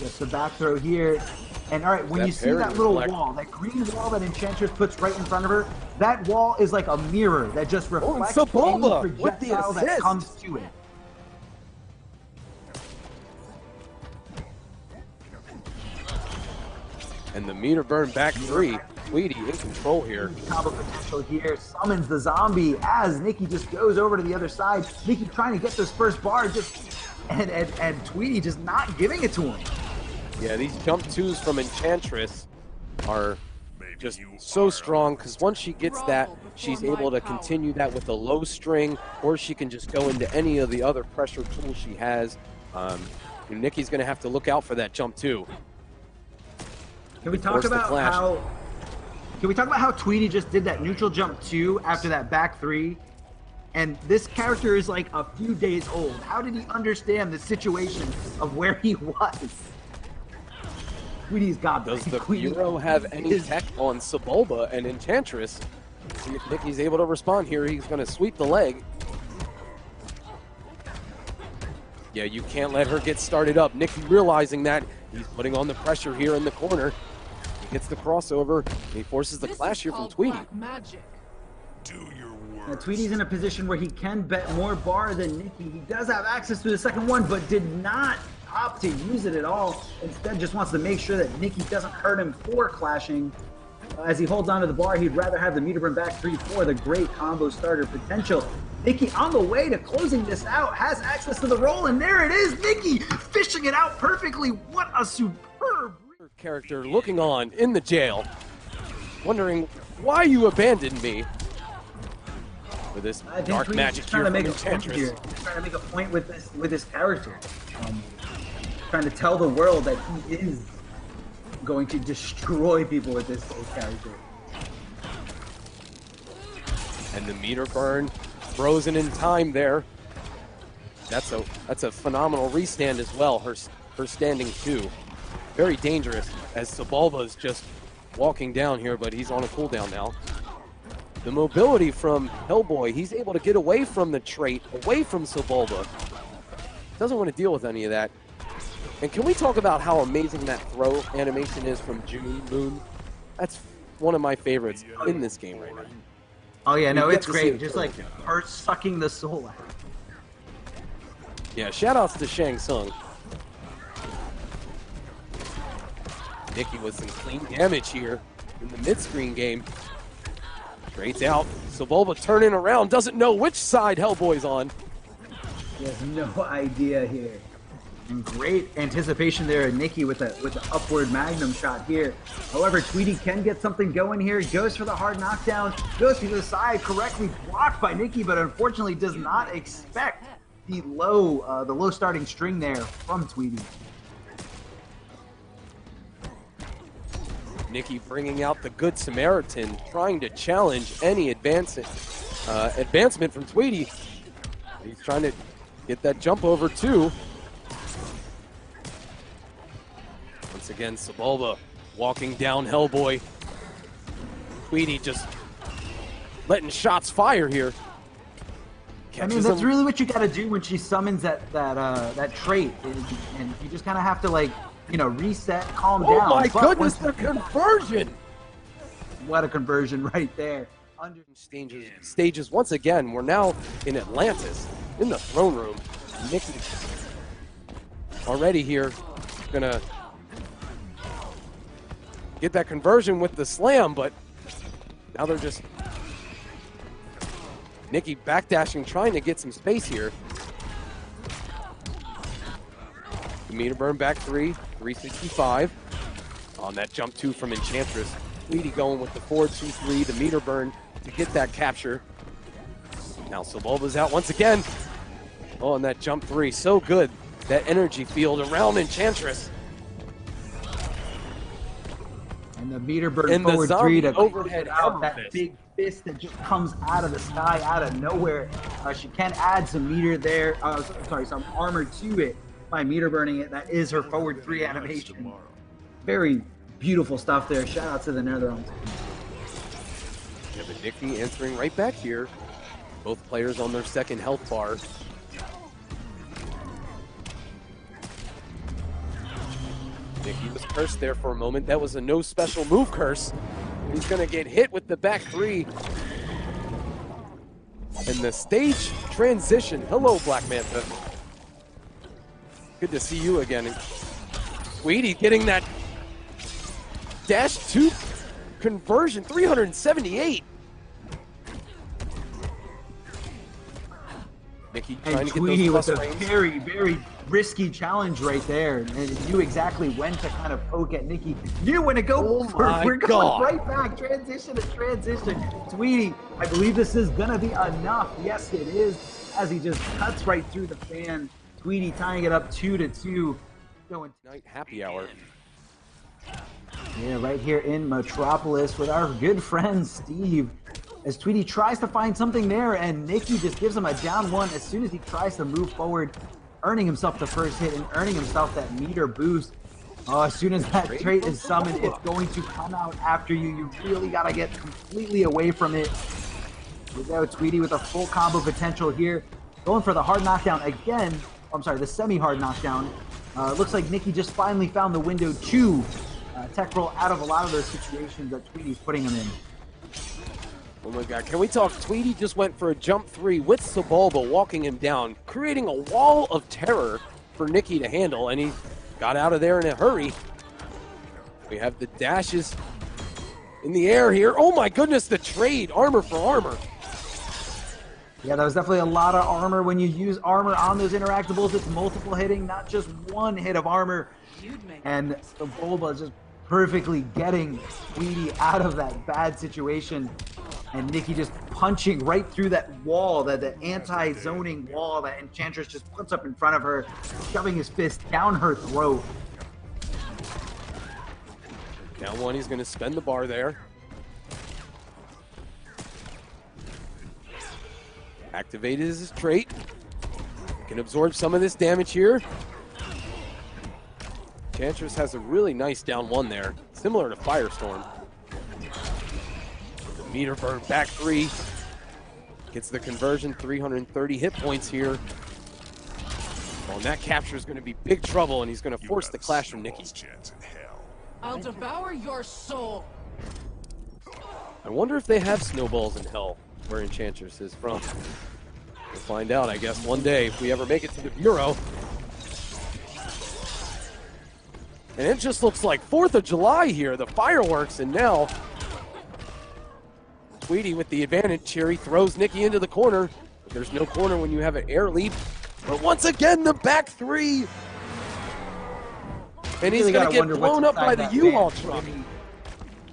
Gets the back throw here. And all right, when you see that little wall, that green wall that Enchantress puts right in front of her, that wall is like a mirror that just reflects any projectile that comes to it. And the meter burn back three. Tweedy in control here. Combo potential here, summons the zombie as Nicky just goes over to the other side. Nicky trying to get this first bar, and Tweedy just not giving it to him. Yeah, these jump twos from Enchantress are just so strong, because once she gets that, she's able to continue that with a low string, or she can just go into any of the other pressure tools she has. Nicky's going to have to look out for that jump two. Can we talk about how Tweedy just did that neutral jump 2 after that back 3? And this character is like a few days old. How did he understand the situation of where he was? Tweedy's got Does the hero have any tech on Sebulba and Enchantress? See if Nicky's able to respond here. He's going to sweep the leg. Yeah, you can't let her get started up. Nicky realizing that, he's putting on the pressure here in the corner. He gets the crossover, and he forces the clash here from Tweedy. Do your work. Now, Tweedy's in a position where he can bet more bar than Nicky. He does have access to the second one, but did not opt to use it at all. Instead, just wants to make sure that Nicky doesn't hurt him for clashing. As he holds onto the bar, he'd rather have the meter burn back 3 for the great combo starter potential. Nicky on the way to closing this out, has access to the roll, and there it is, Nicky fishing it out perfectly. What a superb character looking on in the jail, wondering why you abandoned me. With this dark magic here from Enchantress. He's trying to make a point with this character. Trying to tell the world that he is going to destroy people with this character. And the meter burn frozen in time there. That's a phenomenal restand as well. Her standing 2. Very dangerous as Sebulba's just walking down here, but he's on a cooldown now. The mobility from Hellboy, he's able to get away from the trait, away from Sebulba. Doesn't want to deal with any of that. And can we talk about how amazing that throw animation is from Moon? That's one of my favorites in this game right now. Oh yeah, no, it's great. Just like her sucking the soul out. Yeah, shoutouts to Shang Tsung. Nicky with some clean damage here in the mid-screen game. Trades out, Sebulba turning around, doesn't know which side Hellboy's on. He has no idea here. And great anticipation there, Nicky with the upward magnum shot here. However, Tweedy can get something going here. Goes for the hard knockdown. Goes to the side, correctly blocked by Nicky, but unfortunately does not expect the low starting string there from Tweedy. Nicky bringing out the Good Samaritan, trying to challenge any advancement from Tweedy. He's trying to get that jump over too. Once again, Sebulba walking down Hellboy. Tweedy just letting shots fire here. I mean, that's really what you got to do when she summons that trait, and you just kind of have to, like, you know, reset, calm down. Oh my goodness, the conversion! What a conversion right there. Under stages once again. We're now in Atlantis, in the throne room. Nicky already here, gonna get that conversion with the slam, but now they're just Nicky backdashing, trying to get some space here. The meter burn back 365 on that jump 2 from Enchantress. Tweedy going with the 4-2-3, the meter burn to get that capture. Now Sebulba's out once again. Oh, and that jump 3, so good. That energy field around Enchantress. And the meter burn and forward 3 to overhead out that big fist that just comes out of the sky, out of nowhere. She can add some meter there, some armor to it by meter burning it. That is her forward 3 animation. Very beautiful stuff there. Shout out to the Netherlands. Yeah, but Nicky entering right back here. Both players on their second health bar. Nicky was cursed there for a moment. That was a no special move curse. He's gonna get hit with the back 3. And the stage transition. Hello, Black Manta. Good to see you again. Tweedy getting that dash 2 conversion, 378. Nicky trying and to get Tweedy those with plus a range. very, very risky challenge right there. And knew exactly when to kind of poke at Nicky. Knew when to go. We're going right back. Transition to transition. Tweedy, I believe this is going to be enough. Yes, it is. As he just cuts right through the fan. Tweedy tying it up 2-2. Going Night happy hour. Yeah, right here in Metropolis with our good friend Steve. As Tweedy tries to find something there, and Nicky just gives him a down 1 as soon as he tries to move forward, earning himself the first hit and earning himself that meter boost. Oh, as soon as that trait is summoned, it's going to come out after you. You really got to get completely away from it. Here we go, Tweedy with a full combo potential here. Going for the hard knockdown again. I'm sorry, the semi-hard knockdown. Looks like Nicky just finally found the window to tech roll out of a lot of those situations that Tweedy's putting him in. Oh my God, can we talk? Tweedy just went for a jump 3 with Sebulba walking him down, creating a wall of terror for Nicky to handle, and he got out of there in a hurry. We have the dashes in the air here. Oh my goodness, the trade, armor for armor. Yeah, that was definitely a lot of armor. When you use armor on those interactables, it's multiple hitting, not just one hit of armor. And Sebulba is just perfectly getting Tweedy out of that bad situation. And Nicky just punching right through that wall, that anti-zoning wall that Enchantress just puts up in front of her, shoving his fist down her throat. Down 1, he's going to spend the bar there. Activated his trait. Can absorb some of this damage here. Enchantress has a really nice down 1 there, similar to Firestorm. The meter burn back 3. Gets the conversion, 330 hit points here. Well, and that capture is going to be big trouble, and he's going to force the clash from Nicky. I'll devour your soul. I wonder if they have snowballs in hell, where Enchantress is from. We'll find out, I guess, one day if we ever make it to the Bureau. And it just looks like 4th of July here, the fireworks, and now Tweedy with the advantage here. He throws Nicky into the corner. But there's no corner when you have an air leap. But once again, the back three. And he's going to get blown up by the U-Haul truck.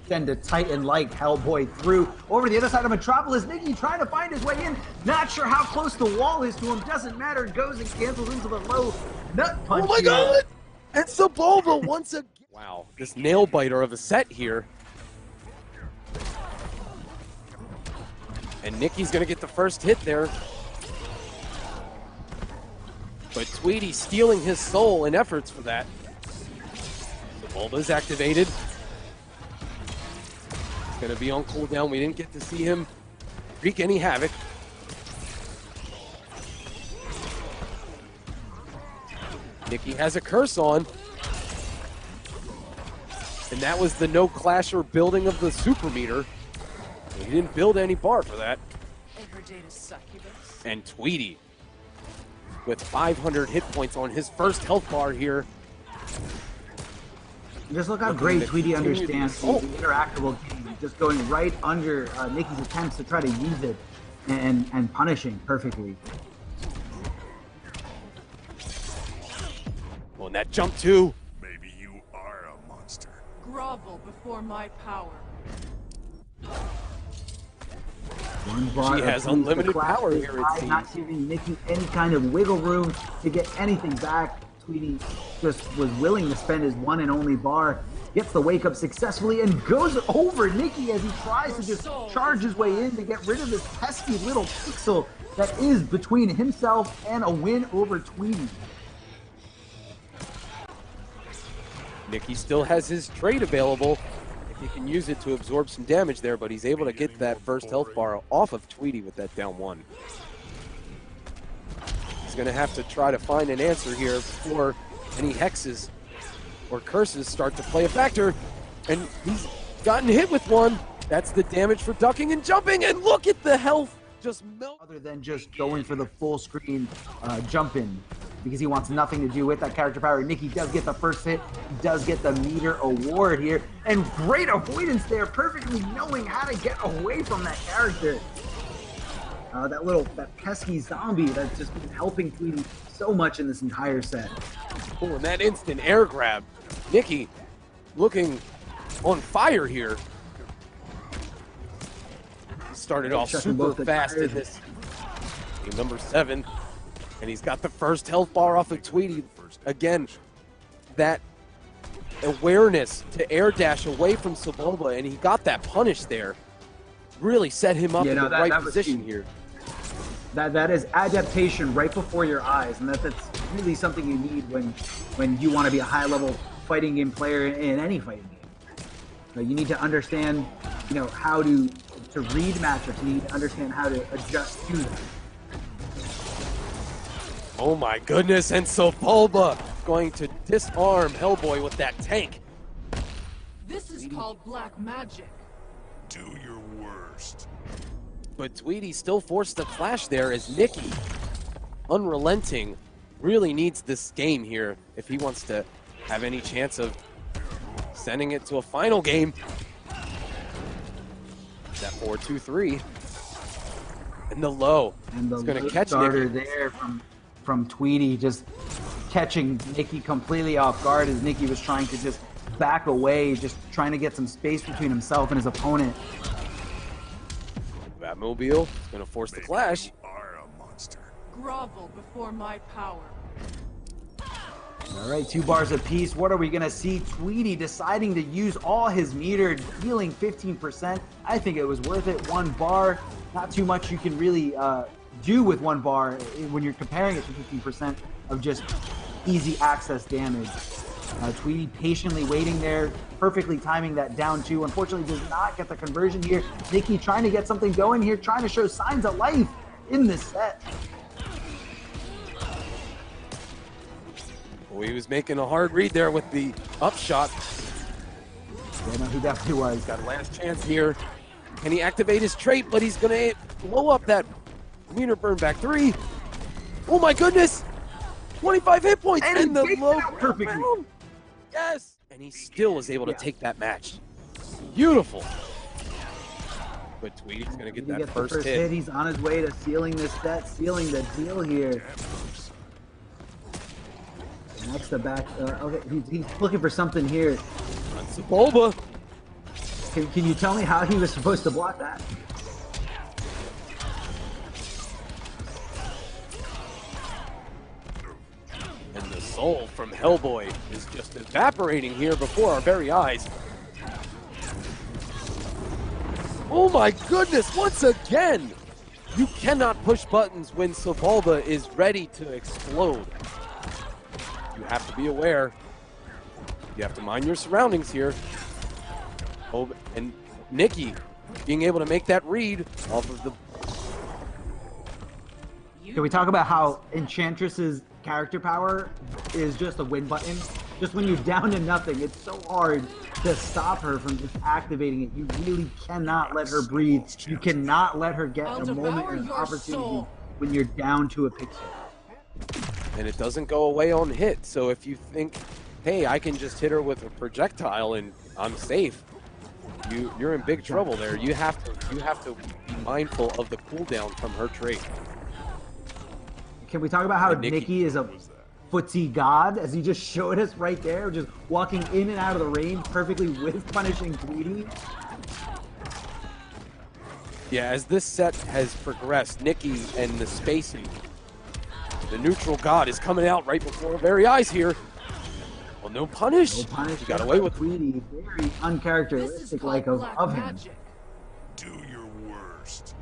Send a Titan like Hellboy through. Over to the other side of Metropolis, Nicky trying to find his way in. Not sure how close the wall is to him. Doesn't matter. Goes and cancels into the low nut punch. Oh my god! And Sebulba once again. Wow, this nail biter of a set here. And Nicky's gonna get the first hit there. But Tweedy stealing his soul in efforts for that. Sebulba's activated. He's gonna be on cooldown. We didn't get to see him wreak any havoc. Nicky has a curse on. And that was the no clasher building of the super meter. He didn't build any bar for that. And Tweedy with 500 hit points on his first health bar here. Just look how great Tweedy understands the interactable game. Just going right under Nicky's attempts to try to use it and punishing perfectly. Well, and that jump too. Maybe you are a monster. Grovel before my power. She has unlimited power here, it seems. Not giving Nicky any kind of wiggle room to get anything back. Tweedy just was willing to spend his one and only bar. Gets the wake up successfully and goes over Nicky as he tries to just charge his way in to get rid of this pesky little pixel that is between himself and a win over Tweedy. Nicky still has his trade available if he can use it to absorb some damage there, but he's able to get that first health bar off of Tweedy with that down one. He's going to have to try to find an answer here before any hexes or curses start to play a factor. And he's gotten hit with one. That's the damage for ducking and jumping, and look at the health just melt. Other than just going for the full screen jump in, because he wants nothing to do with that character power. Nicky does get the first hit, does get the meter award here, and great avoidance there, perfectly knowing how to get away from that character. That pesky zombie that's just been helping Tweedy so much in this entire set. Oh, and that instant air grab. Nicky looking on fire here. He started off super fast in this game number 7. And he's got the first health bar off of Tweedy. Again, that awareness to air dash away from Sebulba, and he got that punish there. Really set him up in the right position here. That is adaptation right before your eyes, and that's really something you need when you want to be a high-level fighting game player in any fighting game. You need to understand, how to read matchups. You need to understand how to adjust to them. Oh my goodness, and Sebulba going to disarm Hellboy with that tank. This is called black magic. Do your worst. But Tweedy still forced the flash there as Nicky, unrelenting, really needs this game here if he wants to have any chance of sending it to a final game. That 4-2-3. And the low. And the going to catch starter Nicky there from Tweedy, just catching Nicky completely off guard as Nicky was trying to just back away, just trying to get some space between himself and his opponent. Batmobile is going to force the clash. You are a monster. Grovel before my power. All right, 2 bars apiece. What are we going to see? Tweedy deciding to use all his meter, dealing 15%. I think it was worth it. 1 bar, not too much you can really do with 1 bar when you're comparing it to 15% of just easy access damage. Tweedy patiently waiting there, perfectly timing that down 2. Unfortunately, does not get the conversion here. Nicky trying to get something going here, trying to show signs of life in this set. Well, he was making a hard read there with the upshot. Yeah, no, he definitely was. He's got a last chance here. Can he activate his trait? But he's going to blow up that meter burn back 3. Oh my goodness! 25 hit points and the low perfectly. Yes! And he still was able to take that match. Beautiful. but Tweedy's going to get He that gets the first hit. He's on his way to sealing this bet, sealing the deal here. Next the back. Okay, he's looking for something here. Sebulba. Can you tell me how he was supposed to block that? And the soul from Hellboy is just evaporating here before our very eyes. Oh my goodness, once again! You cannot push buttons when Sebulba is ready to explode. You have to be aware. You have to mind your surroundings here. Oh, and Nicky being able to make that read off of the... Can we talk about how Enchantress's character power is just a win button? Just when you're down to nothing, it's so hard to stop her from just activating it. You really cannot let her breathe. You cannot let her get a moment or an opportunity when you're down to a pixel. And it doesn't go away on hit, so if you think, hey, I can just hit her with a projectile and I'm safe, you're in big trouble there. You have to be mindful of the cooldown from her trait. Can we talk about how Nicky is a footsie god, as he just showed us right there, just walking in and out of the range perfectly with punishing Tweedy? Yeah, as this set has progressed, Nicky and the spacing, the neutral god is coming out right before our very eyes here. Well, no punish. No punish. He got away with Tweedy. Very uncharacteristic like of him. Do your worst.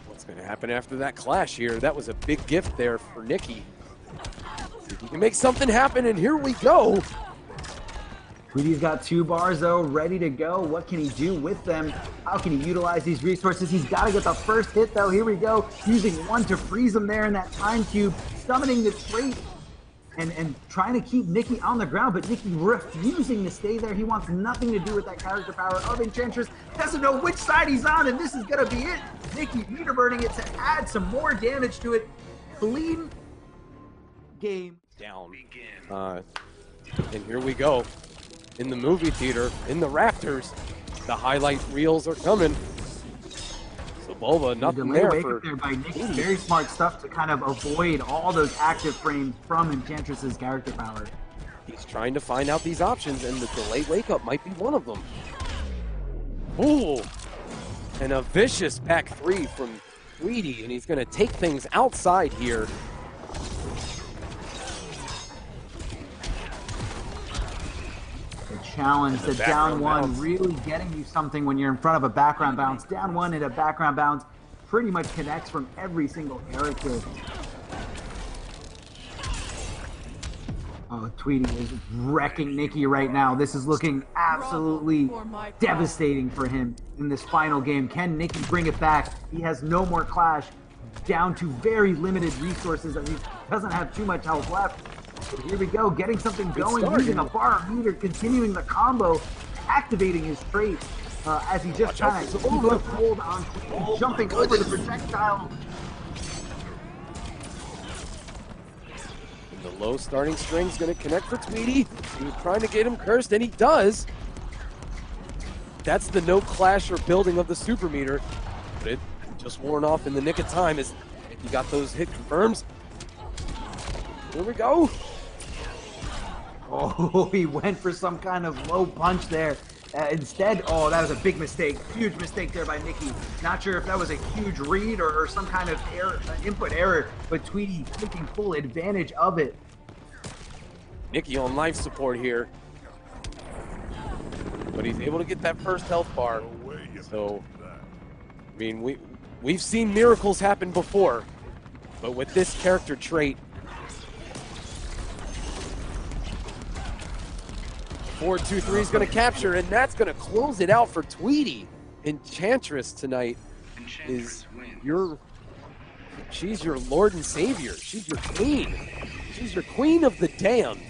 What's going to happen after that clash here? That was a big gift there for Nicky. See if he can make something happen, and here we go. Tweedy's got 2 bars though, ready to go. What can he do with them? How can he utilize these resources? He's got to get the first hit though. Here we go. Using 1 to freeze him there in that time cube. Summoning the trait and trying to keep Nicky on the ground, but Nicky refusing to stay there. He wants nothing to do with that character power of Enchantress. Doesn't know which side he's on, and this is going to be it. Nicky meter burning it to add some more damage to it. Clean game Down. And here we go. In the movie theater, in the rafters, the highlight reels are coming. Sebulba, nothing there for... there by Nicky. Very smart stuff to kind of avoid all those active frames from Enchantress's character power. He's trying to find out these options, and the delay wake up might be one of them. Ooh! And a vicious back 3 from Tweedy, and he's going to take things outside here. Challenge, the down 1 really getting you something when you're in front of a background bounce. Down 1 and a background bounce pretty much connects from every single character. Oh, Tweedy is wrecking Nicky right now. This is looking absolutely devastating for him in this final game. Can Nicky bring it back? He has no more clash, down to very limited resources, and he doesn't have too much health left. But here we go, getting something going, using a bar meter, continuing the combo, activating his trait as he just kind of hold on, jumping over the projectile. And the low starting string's going to connect for Tweedy. He was trying to get him cursed, and he does. That's the no clash or building of the super meter, but it just worn off in the nick of time as he got those hit confirms. Here we go. Oh, he went for some kind of low punch there. Instead, oh, that was a big mistake. Huge mistake there by Nicky. Not sure if that was a huge read or some kind of error, input error, but Tweedy taking full advantage of it. Nicky on life support here. But he's able to get that first health bar. So, I mean, we've seen miracles happen before, but with this character trait, 4-2-3 is going to capture, and that's going to close it out for Tweedy. Enchantress tonight is she's your Lord and Savior. She's your queen. She's your queen of the damned.